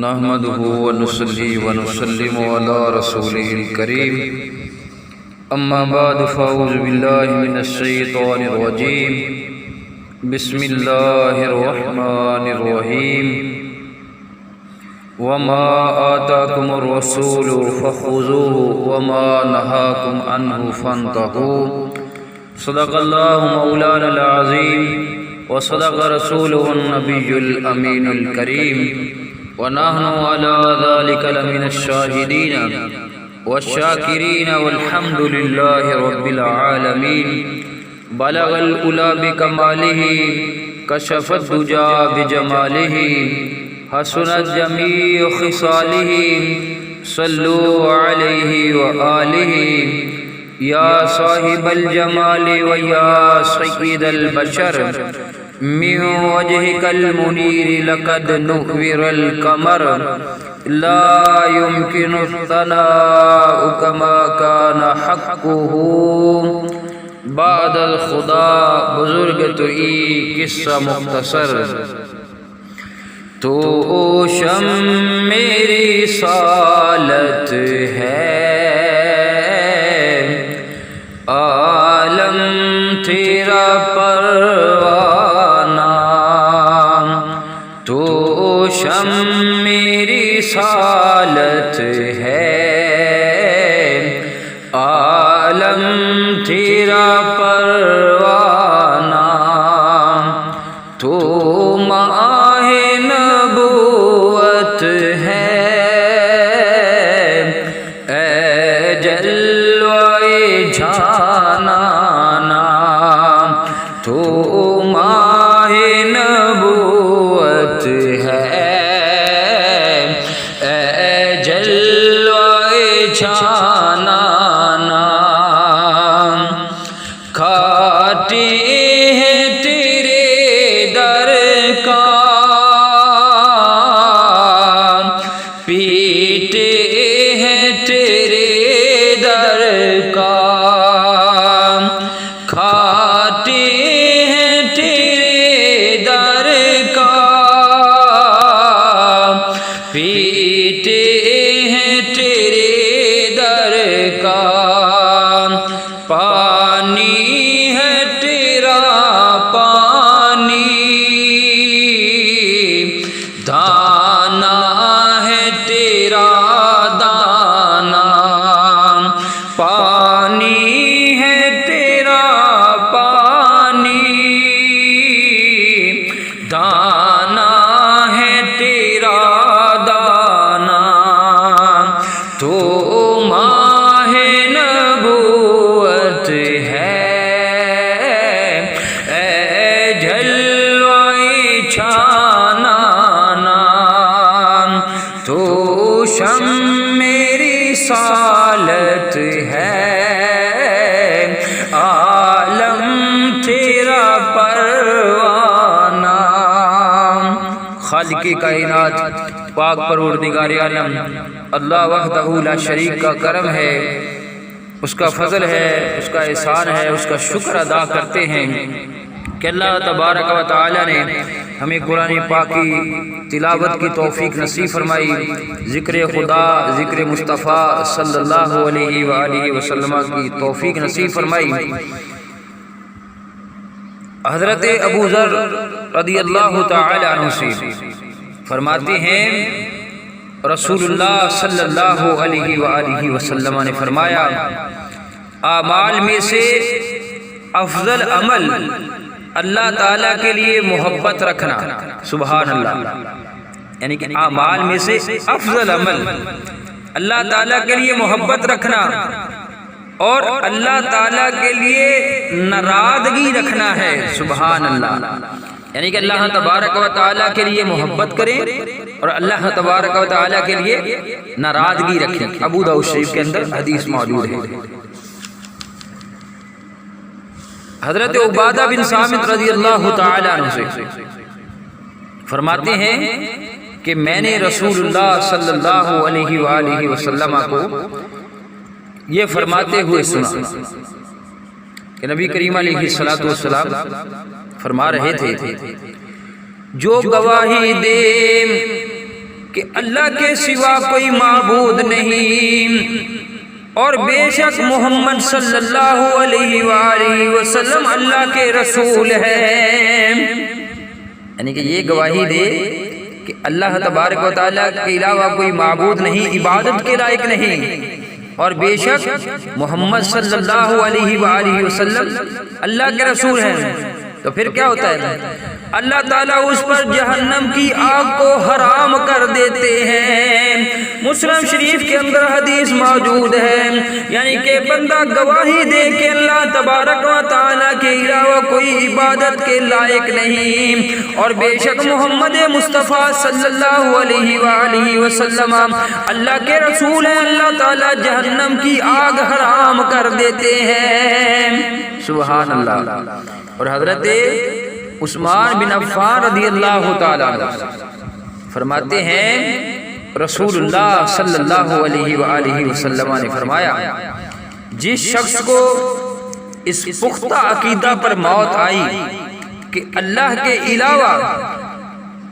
نحمده ونصلي ونسلم على رسوله الكريم أما بعد فأعوذ بالله من الشيطان الرجيم بسم الله الرحمن الرحيم وما آتاكم الرسول فخذوه وما نهاكم عنه فانتهوا صدق الله مولانا العظيم وصدق رسوله النبي الأمين الكريم ونحن على ذلك لمن الشاهدين والشاكرين والحمد لله رب العالمين بلغ الأولى بكماله كشف الدجى بجماله حسنت جميع خصاله صلوا عليه وآله يا صاحب الجمال ويا سيد البشر من وجهك المنير لقد نور القمر لا يمكن الثناء كما كان حقه بعد الخدا بزرگ توئی قصہ مختصر تو شم میری سالت ہے عالم تیرا پروانہ تو شم میری سالت ہے عالم تیرا پروانہ تو ماہ نبوت ہے اے جلوے جھانانا تو ماہ نبوت ہے اے جلوے جھانانا کھاتے ہیں تیرے در کا پیتے ہیں تیرے در کا کھاتے ہیں تیرے در کا پیتے ہیں تیرے در کا پانی ہے تیرا پانی دانا ہے تیرا دانا پانی ہے تیرا پانی دانا ہے تیرا دانا تو ماہ نبوت ہے اے جلوے چھانانا تو شم میری سالت ہے عالم تیرا پروانہ خالق کائنات پاک پروردگار عالم اللہ وحدہ لا شریک کا کرم ہے، اس کا فضل ہے، اس کا احسان ہے، اس کا شکر ادا کرتے ہیں کہ اللہ تبارک و تعالی نے ہمیں قرآن پاک کی تلاوت کی توفیق نصیب فرمائی، ذکر خدا ذکر مصطفیٰ صلی اللہ علیہ وآلہ وسلم کی توفیق نصیب فرمائی۔ حضرت ابو ذر رضی اللہ تعالی عنہ سے فرماتے ہیں رسول اللہ صلی اللہ علیہ وآلہ وسلم نے فرمایا اعمال میں سے افضل عمل اللہ تعالیٰ کے لیے محبت رکھنا، سبحان اللہ، یعنی کہ اعمال میں سے افضل عمل اللہ تعالیٰ کے لیے محبت رکھنا اور اللہ تعالیٰ کے لیے ناراضگی رکھنا ہے، سبحان اللہ، یعنی کہ اللہ تبارک و تعالیٰ کے لیے محبت کریں اور اللہ تبارک و تعالیٰ کے لیے ناراضگی رکھیں۔ ابو داؤد شریف کے اندر حدیث موجود ہے۔ حضرت عبادہ بن صامت رضی اللہ تعالیٰ عنہ سے فرماتے ہیں کہ میں نے رسول اللہ صلی اللہ علیہ وآلہ وسلم کو یہ فرماتے ہوئے سنا کہ نبی کریم علیہ السلام فرما رہے تھے جو گواہی دے کہ اللہ کے سوا کوئی معبود نہیں اور بے شک محمد صلی اللہ علیہ وآلہ وسلم اللہ کے رسول ہیں، یعنی کہ یہ گواہی دے کہ اللہ تبارک و تعالیٰ کے علاوہ کوئی معبود نہیں، عبادت کے لائق نہیں، اور بے شک محمد صلی اللہ علیہ وآلہ وسلم اللہ کے رسول ہیں۔ تو پھر کیا ہوتا ہے؟ اللہ تعالیٰ اس پر جہنم کی آگ کو حرام کر دیتے ہیں۔ مسلم شریف کے اندر حدیث موجود ہے، یعنی کہ بندہ گواہی دے کہ اللہ تبارک و تعالیٰ کے علاوہ کوئی عبادت کے لائق نہیں، اور بے شک محمد مصطفیٰ صلی اللہ علیہ وآلہ وسلم اللہ کے رسول ہیں، اللہ تعالیٰ جہنم کی آگ حرام کر دیتے ہیں۔ سبحان اللہ۔ اور حضرت عثمان بن عفان رضی اللہ تعالیٰ عنہ فرماتے ہیں رسول اللہ صلی اللہ علیہ وآلہ وسلم نے فرمایا، جس شخص کو اس پختہ عقیدہ پر موت آئی کہ اللہ کے علاوہ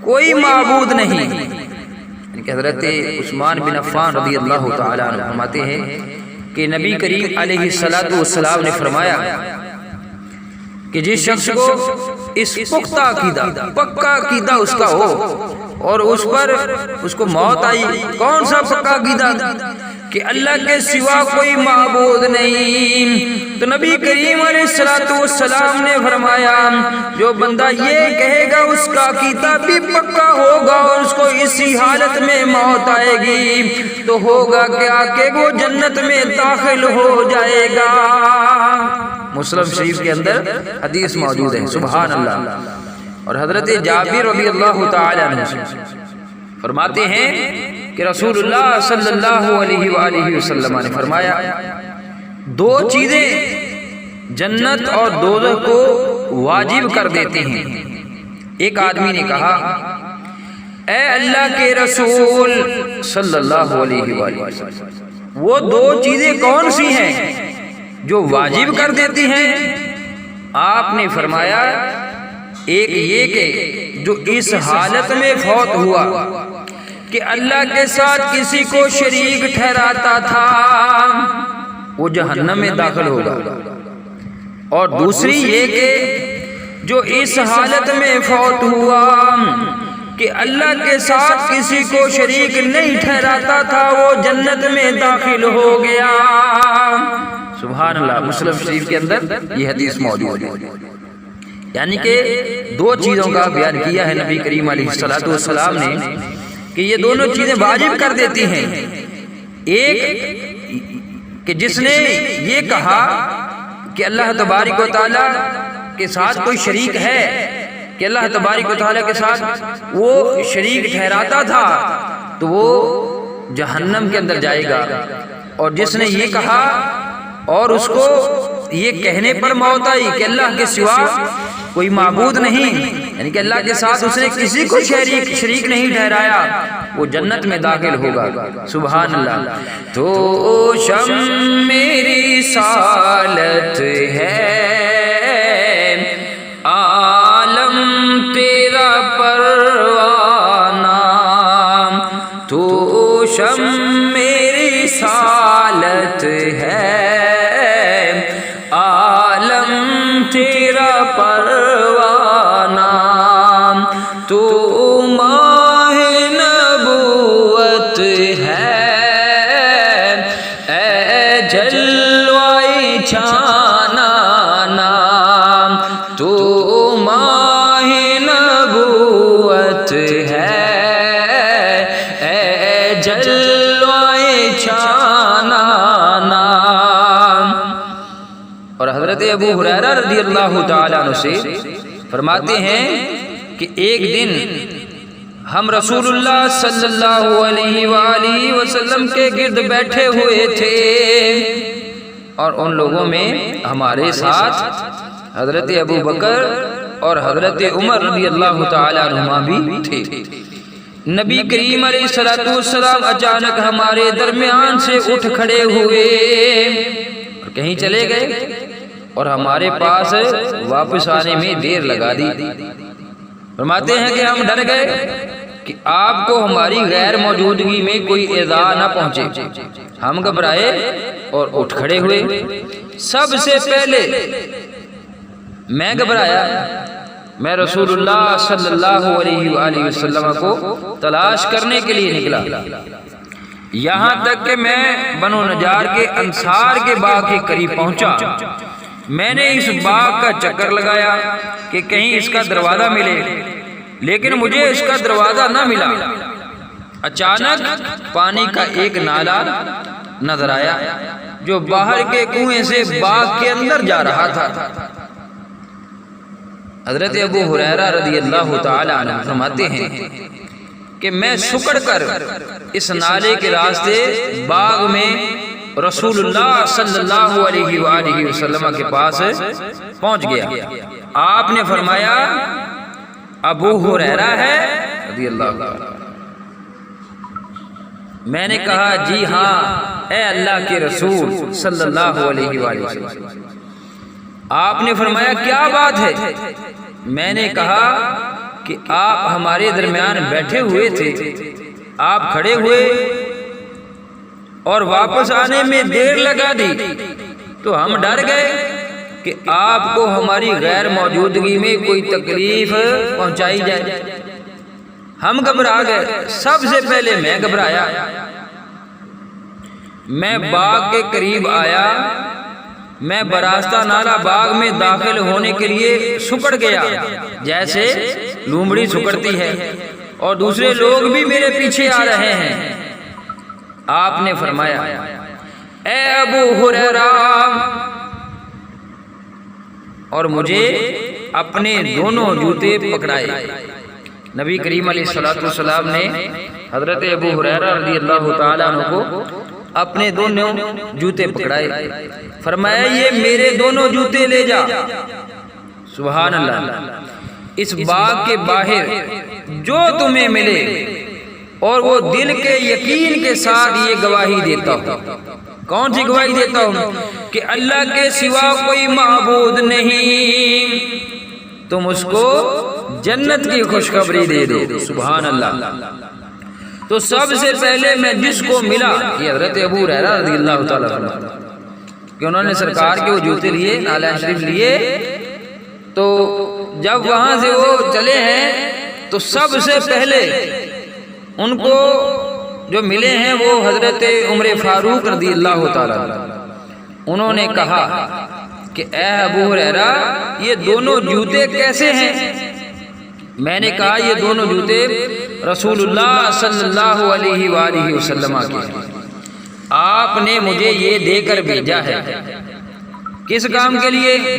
کوئی معبود نہیں، یعنی کہ حضرت عثمان بن عفان رضی اللہ تعالیٰ عنہ فرماتے ہیں کہ نبی کریم علیہ السلام نے فرمایا کہ جس شخص کو اس پختہ عقیدہ، پکا عقیدہ اس کا ہو اور اس پر اس کو موت آئی، کون سا پکا عقیدہ؟ کہ اللہ کے سوا کوئی معبود نہیں، تو نبی کریم علیہ السلام نے فرمایا جو بندہ یہ کہے گا اس کا عقیدہ بھی پکا ہوگا اور اس کو اسی حالت میں موت آئے گی تو ہوگا کیا کہ وہ جنت میں داخل ہو جائے گا۔ مسلم شریف کے اندر حدیث موجود ہے۔ سبحان اللہ۔ اور حضرت جابر رضی اللہ تعالی عنہ فرماتے ہیں کہ رسول اللہ صلی اللہ علیہ وآلہ وسلم نے فرمایا، دو چیزیں جنت اور دوزخ کو واجب کر دیتے ہیں۔ ایک آدمی نے کہا، اے اللہ کے رسول صلی اللہ علیہ وآلہ وسلم، وہ دو چیزیں کون سی ہیں جو واجب کر دیتی ہیں؟ آپ نے فرمایا، ایک یہ کہ جو اس حالت میں فوت ہوا کہ اللہ کے ساتھ کسی کو شریک ٹھہراتا تھا وہ جہنم میں داخل ہوگا، اور دوسری یہ کہ جو اس حالت میں فوت ہوا کہ اللہ کے ساتھ کسی کو شریک نہیں ٹھہراتا تھا وہ جنت میں داخل ہو گیا۔ سبحان اللہ۔ مسلم شریف کے اندر یہ حدیث موجود ہے، یعنی کہ دو چیزوں کا بیان کیا ہے نبی کریم علیہ السلام نے کہ یہ دونوں چیزیں واجب کر دیتی ہیں۔ ایک کہ جس نے یہ کہا کہ اللہ تبارک و تعالیٰ کے ساتھ کوئی شریک ہے، کہ اللہ تبارک و تعالیٰ کے ساتھ وہ شریک ٹھہراتا تھا تو وہ جہنم کے اندر جائے گا، اور جس نے یہ کہا اور اس کو یہ کہنے پر موت آئی کہ اللہ کے سوا کوئی معبود نہیں، یعنی کہ اللہ کے ساتھ اس نے کسی کو شریک نہیں ٹھہرایا، وہ جنت میں داخل ہوگا۔ سبحان اللہ۔ تو شم میری سالت ہے، عالم تیرا پروانہ، تو شم میری سالت ہے، تیرا پروانہ، تو ماہ نبوت ہے، اے جلوائے چھانا نام، تو ماہ نبوت ہے، اے جلوائے چھانا نام۔ اور حضرت ابو ہریرہ رضی اللہ تعالیٰ عنہ سے فرماتے ہیں کہ ایک دن ہم رسول اللہ صلی اللہ علیہ وآلہ وسلم کے گرد بیٹھے ہوئے تھے، اور ان لوگوں میں ہمارے ساتھ حضرت ابو بکر اور حضرت عمر رضی اللہ تعالیٰ عنہما بھی تھے۔ نبی کریم علیہ السلام اچانک ہمارے درمیان سے اٹھ کھڑے ہوئے اور کہیں چلے گئے، اور ہمارے پاس واپس آنے میں دیر لگا دی۔ فرماتے ہیں کہ ہم ڈر گئے کہ آپ کو ہماری غیر موجودگی میں کوئی ایذا نہ پہنچے۔ ہم گھبرائے اور اٹھ کھڑے ہوئے۔ سب سے پہلے میں گھبرایا، میں رسول اللہ صلی اللہ علیہ وآلہ وسلم کو تلاش کرنے کے لیے نکلا، یہاں تک کہ میں بنو نجار کے انصار کے باغ کے قریب پہنچا۔ میں نے اس باغ کا چکر لگایا کہ کہیں اس کا دروازہ ملے، لیکن مجھے اس کا دروازہ نہ ملا۔ اچانک پانی کا ایک نالا نظر آیا جو باہر کے کنویں سے باغ کے اندر جا رہا تھا۔ حضرت ابو ہریرہ رضی اللہ تعالی عنہ فرماتے ہیں کہ میں سکڑ کر اس نالے کے راستے باغ میں رسول اللہ صلی اللہ علیہ وآلہ وسلم کے پاس پہنچ گیا۔ آپ نے فرمایا ابو ہریرہ ہے رضی اللہ تعالی۔ میں نے کہا جی ہاں اے اللہ کے رسول صلی اللہ علیہ وآلہ وسلم۔ آپ نے فرمایا کیا بات ہے؟ میں نے کہا کہ آپ ہمارے درمیان بیٹھے ہوئے تھے، آپ کھڑے ہوئے اور واپس آنے میں دیر لگا دی تو ہم ڈر گئے کہ آپ کو ہماری غیر موجودگی میں کوئی تکلیف پہنچائی جائے۔ ہم گھبرا گئے، سب سے پہلے میں گھبرایا۔ میں باغ کے قریب آیا، میں براستہ نالا باغ میں داخل ہونے کے لیے سکڑ گیا جیسے لومڑی سکڑتی ہے، اور دوسرے لوگ بھی میرے پیچھے آ رہے ہیں۔ آپ نے فرمایا اے ابو ہریرہ، اور مجھے اپنے دونوں جوتے پکڑائے۔ نبی کریم علیہ الصلوۃ والسلام نے حضرت ابو ہریرہ رضی اللہ تعالی عنہ کو اپنے دونوں جوتے پکڑائے، فرمایا یہ میرے دونوں جوتے لے جا۔ سبحان اللہ۔ اس باغ کے باہر جو تمہیں ملے اور وہ دل کے یقین کے ساتھ یہ گواہی دیتا ہوں۔ کون سی گواہی دیتا ہوں؟ کہ اللہ کے سوا کوئی معبود نہیں، تم اس کو جنت کی خوشخبری دے دو۔ سبحان اللہ۔ تو سب سے پہلے میں جس کو ملا یہ حضرت ابو ہریرہ رضی اللہ تعالیٰ عنہ، کہ انہوں نے سرکار کے وہ جوتے لیے، نعلین شریف لیے، تو جب وہاں سے وہ چلے ہیں تو سب سے پہلے ان کو جو ملے ہیں وہ حضرت عمر فاروق رضی اللہ تعالیٰ عنہ۔ انہوں نے کہا کہ اے ابو ہریرہ یہ دونوں جوتے کیسے ہیں؟ میں نے کہا یہ دونوں جوتے رسول اللہ صلی اللہ علیہ وآلہ وسلم کے ہیں، آپ نے مجھے یہ دے کر بھیجا ہے۔ کس کام کے لیے؟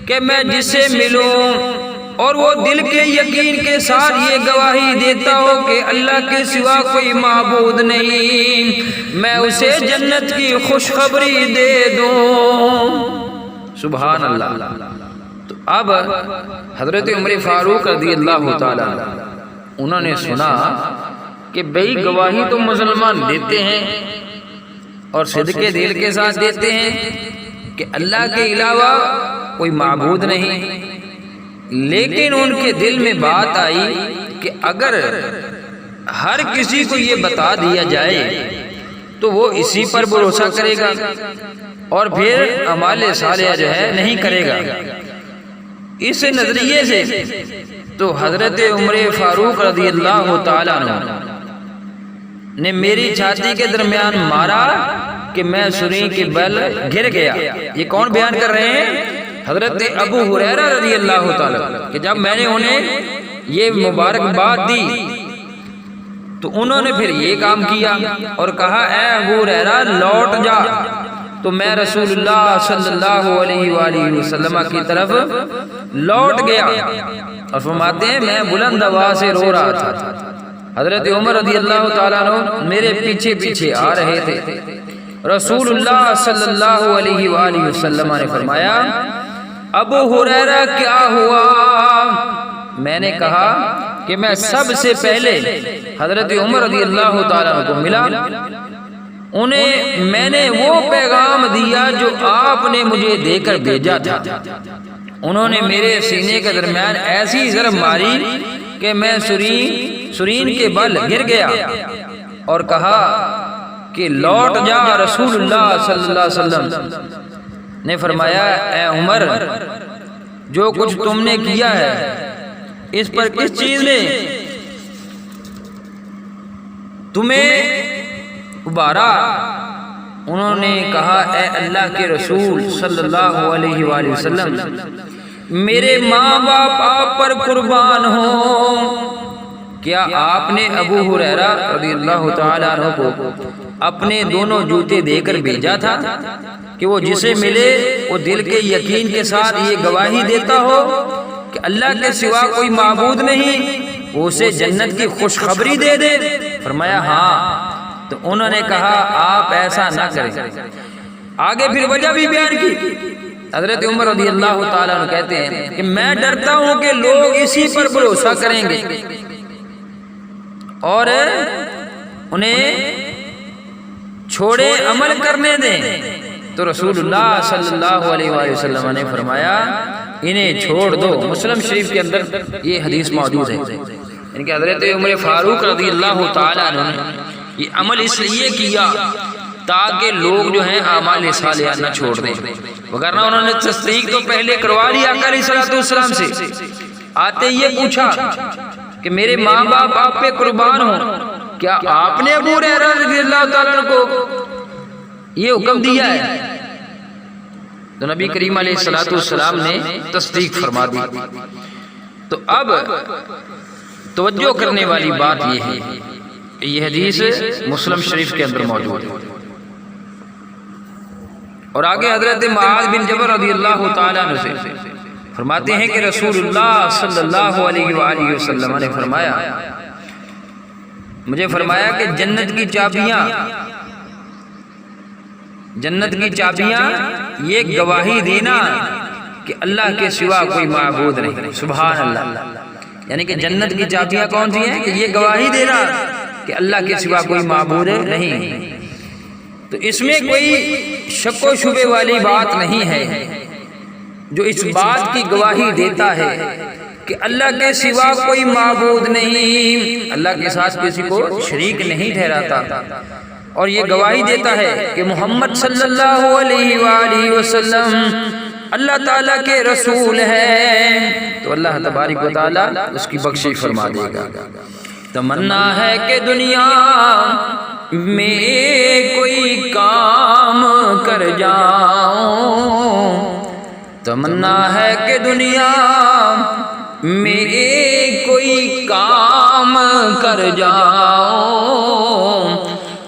کہ میں جس سے ملوں اور وہ دل کے یقین کے ساتھ یہ گواہی دیتا ہو کہ اللہ کے سوا کوئی معبود نہیں، میں اسے جنت کی خوشخبری دے دوں۔ سبحان اللہ۔ تو اب حضرت عمر فاروق رضی اللہ تعالیٰ انہوں نے سنا کہ بھئی گواہی تو مسلمان دیتے ہیں اور صدق دل کے ساتھ دیتے ہیں کہ اللہ کے علاوہ کوئی معبود نہیں، لیکن ان کے دل میں بات آئی کہ اگر ہر کسی کو یہ بتا دیا جائے تو وہ اسی پر بھروسہ کرے گا اور پھر اعمال صالحہ جو ہے نہیں کرے گا۔ اس نظریے سے تو حضرت عمر فاروق رضی اللہ تعالیٰ عنہ نے میری چھاتی کے درمیان مارا کہ میں سری کے بل گر گیا۔ یہ کون بیان کر رہے ہیں؟ حضرت ابو ہریرہ رضی اللہ تعالیٰ، کہ جب میں نے انہیں یہ مبارکباد دی تو انہوں نے پھر یہ کام کیا اور کہا اے ابو ہریرہ لوٹ جا۔ تو میں رسول اللہ صلی اللہ علیہ وآلہ وسلم کی طرف لوٹ گیا اور فرماتے ہیں میں بلند آواز سے رو رہا تھا۔ حضرت عمر رضی اللہ تعالیٰ عنہ میرے پیچھے پیچھے آ رہے تھے۔ رسول اللہ صلی اللہ علیہ وآلہ وسلم نے فرمایا ابو ہریرہ کیا ہوا؟ میں نے کہا کہ میں سب سے پہلے حضرت عمر رضی اللہ تعالیٰ عنہ کو ملا، انہیں میں نے وہ پیغام دیا جو آپ نے مجھے دے کر بھیجا تھا۔ انہوں نے میرے سینے کے درمیان ایسی ضرب ماری کہ میں سرین کے بل گر گیا اور کہا کہ لوٹ جا رسول اللہ صلی اللہ علیہ وسلم نے فرمایا اے عمر جو کچھ تم نے کیا ہے اس پر کس چیز نے تمہیں ابھارا؟ انہوں نے کہا اے اللہ کے رسول صلی اللہ علیہ وآلہ وسلم میرے ماں باپ آپ پر قربان ہوں، کیا آپ نے ابو ہریرہ رضی اللہ تعالیٰ عنہ کو اپنے دونوں جوتے دے کر بھیجا تھا کہ وہ جسے ملے وہ دل کے یقین کے ساتھ یہ گواہی دیتا ہو کہ اللہ کے سوا کوئی معبود نہیں، وہ اسے جنت کی خوشخبری دے دے؟ فرمایا ہاں۔ تو انہوں نے کہا آپ ایسا نہ کریں۔ آگے پھر وجہ بھی بیان کی۔ حضرت عمر رضی اللہ تعالیٰ عنہ کہتے ہیں کہ میں ڈرتا ہوں کہ لوگ اسی پر بھروسہ کریں گے اور انہیں چھوڑے عمل کرنے دیں، تو رسول اللہ صلی اللہ علیہ وآلہ وسلم نے فرمایا انہیں چھوڑ دو۔ مسلم شریف کے اندر یہ حدیث موجود ہے، یعنی کہ حضرت عمر فاروق رضی اللہ تعالیٰ عنہ نے یہ عمل اس لیے کیا تاکہ لوگ جو ہیں اعمال صالحہ نہ چھوڑ دیں، وگرنہ انہوں نے تصدیق تو پہلے کروا لی آقا علیہ السلام سے۔ آتے یہ پوچھا کہ میرے ماں باپ آپ پہ قربان ہوں، کیا آپ نے ابو ہریرہ رضی اللہ تعالیٰ کو یہ حکم دیا ہے؟ تو نبی کریم علیہ السلام نے تصدیق فرما دی۔ تو اب توجہ کرنے والی بات یہ ہے کہ یہ حدیث مسلم شریف کے اندر موجود ہے، اور آگے حضرت معاذ بن جبل رضی اللہ تعالیٰ عنہ سے فرماتے ہیں کہ رسول اللہ صلی اللہ علیہ وآلہ وسلم نے فرمایا مجھے فرمایا کہ جنت کی چابیاں یہ گواہی دینا کہ اللہ کے سوا کوئی معبود نہیں۔ سبحان اللہ، یعنی کہ جنت کی چابیاں کون سی ہیں؟ کہ یہ گواہی دینا کہ اللہ کے سوا کوئی معبود نہیں۔ تو اس میں کوئی شک و شبے والی بات نہیں ہے، جو اس بات کی گواہی دیتا ہے کہ اللہ کے سوا کوئی معبود نہیں، اللہ کے ساتھ کسی کو شریک نہیں ٹھہراتا، اور یہ گواہی دیتا ہے کہ محمد صلی اللہ علیہ وآلہ وسلم اللہ تعالیٰ کے رسول ہیں، تو اللہ تبارک و تعالیٰ اس کی بخشش فرما دے گا۔ تمنا ہے کہ دنیا میں کوئی کام کر جاؤں، تمنا ہے کہ دنیا میں کوئی کام کر جاؤں،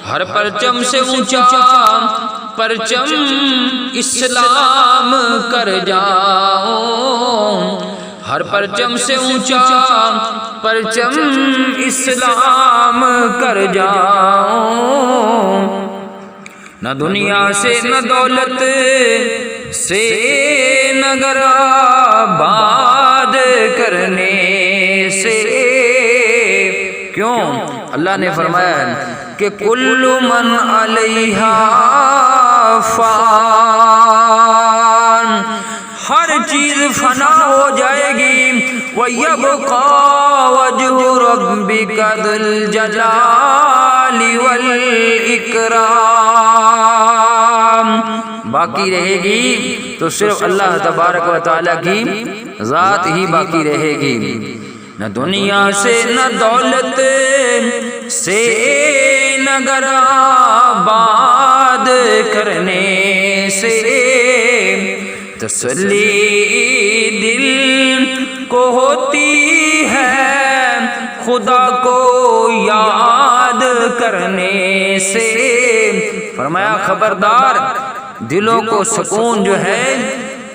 ہر پرچم سے اونچا پرچم اسلام کر جاؤں، ہر پرچم سے اونچا پرچم اسلام کر جاؤں، نہ دنیا سے نہ دولت سے نگر آباد کرنے سے۔ کیوں؟ اللہ نے فرمایا کہ کل من علیہا فان، ہر چیز فنا ہو جائے گی، وَيَبْقَى وَجْهُ رَبِّكَ ذُو الْجَلَالِ وَالْإِكْرَامِ، باقی رہے گی تو صرف اللہ تبارک و تعالیٰ کی ذات ہی باقی رہے گی، نہ دنیا سے نہ دولت سے نگر آباد کرنے سے۔ تسلی دل کو ہوتی ہے خدا کو یاد کرنے سے۔ فرمایا خبردار، دلوں کو سکون جو ہے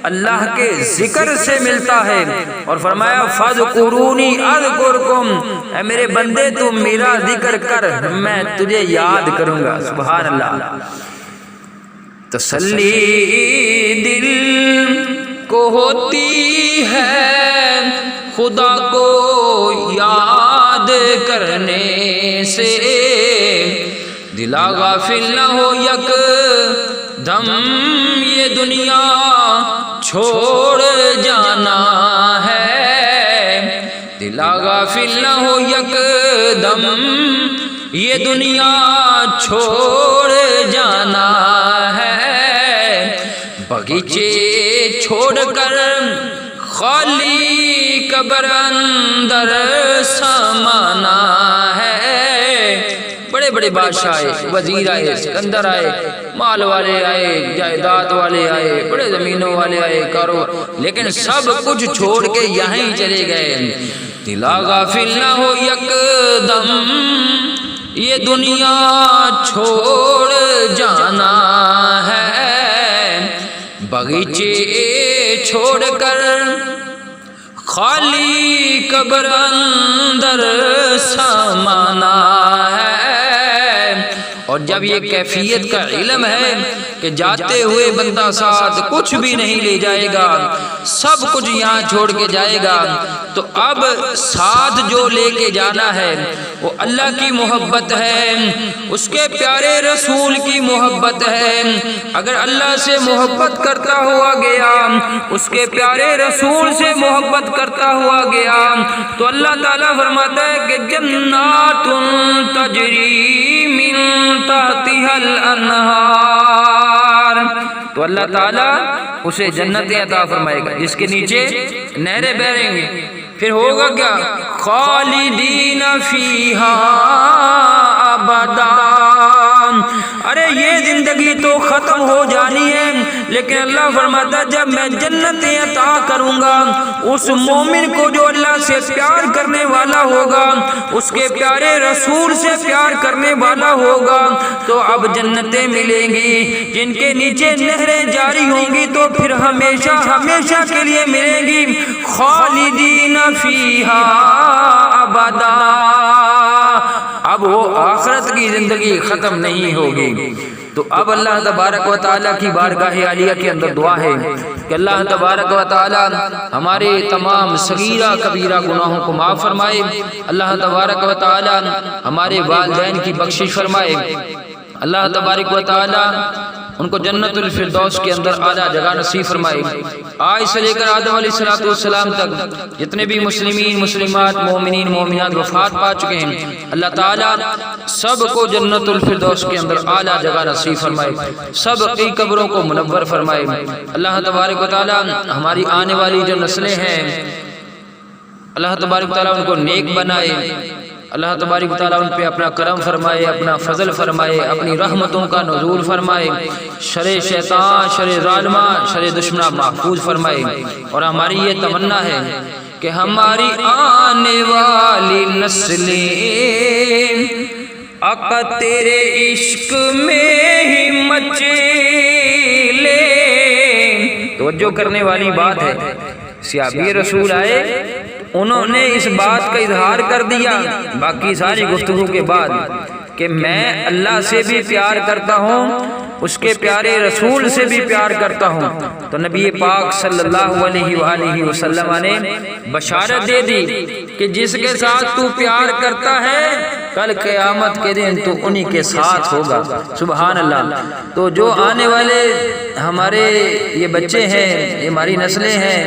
اللہ کے ذکر سے ملتا ہے، اور فرمایا فَاذْكُرُونِي أَذْكُرْكُمْ، اے میرے بندے تم میرا ذکر کر میں تجھے یاد کروں گا۔ سبحان اللہ۔ تسلی دل کو ہوتی ہے خدا کو یاد کرنے سے، دلا غافل نہ ہو یک دم یہ دنیا چھوڑ جانا ہے، دلا غافل نہ ہو یکدم یہ دنیا چھوڑ جانا ہے، باغیچے چھوڑ کر خالی قبر اندر سمانا ہے۔ بڑے بڑے بادشاہ آئے، وزیر آئے، سکندر آئے، مال والے آئے، جائیداد والے آئے، بڑے زمینوں والے آئے، لیکن سب کچھ چھوڑ کے یہاں ہی چلے گئے۔ دلا غافل نہ ہو یکدم یہ دنیا چھوڑ جانا ہے، باغیچے چھوڑ کر خالی قبر اندر سمانا ہے۔ اور جب یہ کیفیت کا علم ہے کہ جاتے ہوئے بندہ ساتھ کچھ بھی نہیں لے جائے گا، سب کچھ یہاں چھوڑ کے جائے گا، تو اب ساتھ جو لے کے جانا ہے وہ اللہ کی محبت ہے، اس کے پیارے رسول کی محبت ہے۔ اگر اللہ سے محبت کرتا ہوا گیا، اس کے پیارے رسول سے محبت کرتا ہوا گیا، تو اللہ تعالیٰ فرماتا ہے کہ جنات تجری من تحتها الانہار، تو اللہ تعالیٰ اسے جنتیں عطا فرمائے گا جس کے نیچے نہریں بہہیں گی۔ پھر ہوگا کیا؟ خالدین فیہا ابدا۔ ارے یہ زندگی تو ختم ہو جانی ہے، لیکن اللہ فرماتا ہے جب میں جنتیں عطا کروں گا اس مومن کو جو اللہ سے پیار کرنے والا ہوگا، اس کے پیارے رسول سے پیار کرنے والا ہوگا، تو اب جنتیں ملیں گی جن کے نیچے نہریں جاری ہوں گی، تو پھر ہمیشہ ہمیشہ کے لیے ملیں گی۔ خالدین فیہا ابدا، اب وہ آخرت کی زندگی ختم نہیں ہوگی۔ تو اب اللہ تبارک و تعالیٰ کی بارگاہ عالیہ کے اندر دعا ہے کہ اللہ تبارک و تعالیٰ ہمارے تمام صغیرہ کبیرہ گناہوں کو معاف فرمائے، اللہ تبارک و تعالیٰ ہمارے والدین کی بخشش فرمائے، اللہ تبارک و تعالیٰ ان کو جنت الفردوس کے اندر اعلیٰ جگہ نصیب فرمائے۔ آج سے لے کر آدم علیہ السلام تک جتنے بھی مسلمین مسلمات مومنین مومنات وفات پا چکے ہیں، اللہ تعالیٰ سب کو جنت الفردوس کے اندر اعلیٰ جگہ نصیب فرمائے، سب کی قبروں کو منور فرمائے۔ اللہ تبارک و تعالیٰ ہماری آنے والی جو نسلیں ہیں، اللہ تبارک و تعالیٰ ان کو نیک بنائے، اللہ تبارک و تعالیٰ ان پہ اپنا کرم فرمائے، اپنا فضل فرمائے، اپنی رحمتوں کا نزول فرمائے، شر شیطان، شر ظالمہ، شر دشمنہ محفوظ فرمائے۔ اور ہماری یہ تمنا ہے کہ ہماری آنے والی نسلیں آقا تیرے عشق میں ہی مچے لے۔ توجہ کرنے والی بات ہے، صحابی رسول آئے، انہوں نے اس بات کا اظہار کر دیا باقی ساری گفتگو کے بعد کہ میں اللہ سے بھی پیار کرتا ہوں، اس کے پیارے رسول سے بھی پیار کرتا ہوں۔ تو نبی پاک صلی اللہ علیہ وآلہ وسلم نے بشارت دے دی کہ جس کے ساتھ تو پیار کرتا ہے کل قیامت کے دن تو انہی کے ساتھ ہوگا۔ سبحان اللہ۔ تو جو آنے والے ہمارے یہ بچے ہیں، یہ ہماری نسلیں ہیں،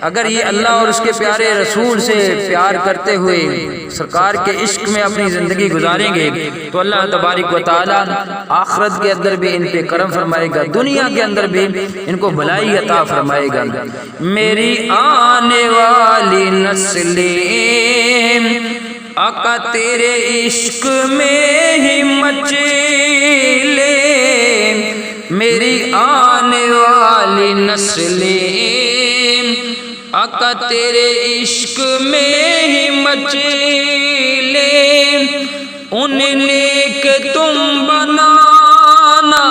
اگر یہ اللہ اور اس کے پیارے رسول سے پیار کرتے ہوئے سرکار کے عشق میں اپنی زندگی گزاریں گے تو اللہ تبارک و تعالیٰ آخرت کے اندر بھی ان پہ کرم فرمائے گا، دنیا کے اندر بھی ان کو بھلائی عطا فرمائے گا۔ میری آنے والی نسلیں آقا تیرے عشق میں ہی مچلے، میری آنے والی نسلیں آقا تیرے عشق میں ہی مچلے، انہیں نیک تم بنانا،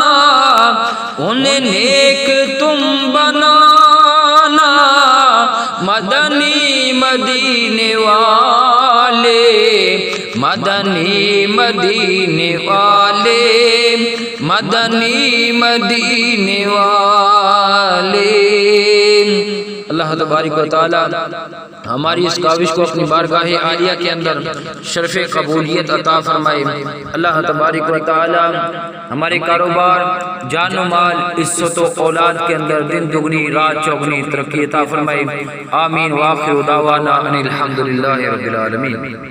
انہیں نیک تم بنانا، مدنی مدینے والے، مدنی مدینے والے، مدنی مدینے والے۔ اللہ تبارک و تعالی ہماری اس کاوش کو اپنی بارگاہ عالیہ کے اندر شرف قبولیت عطا فرمائے۔ اللہ تبارک و تعالی ہمارے کاروبار، جان و مال، عزت و اولاد کے اندر دن دگنی رات چوگنی ترقی عطا فرمائے۔ آمین۔ وآخر دعوانا ان الحمدللہ رب العالمین۔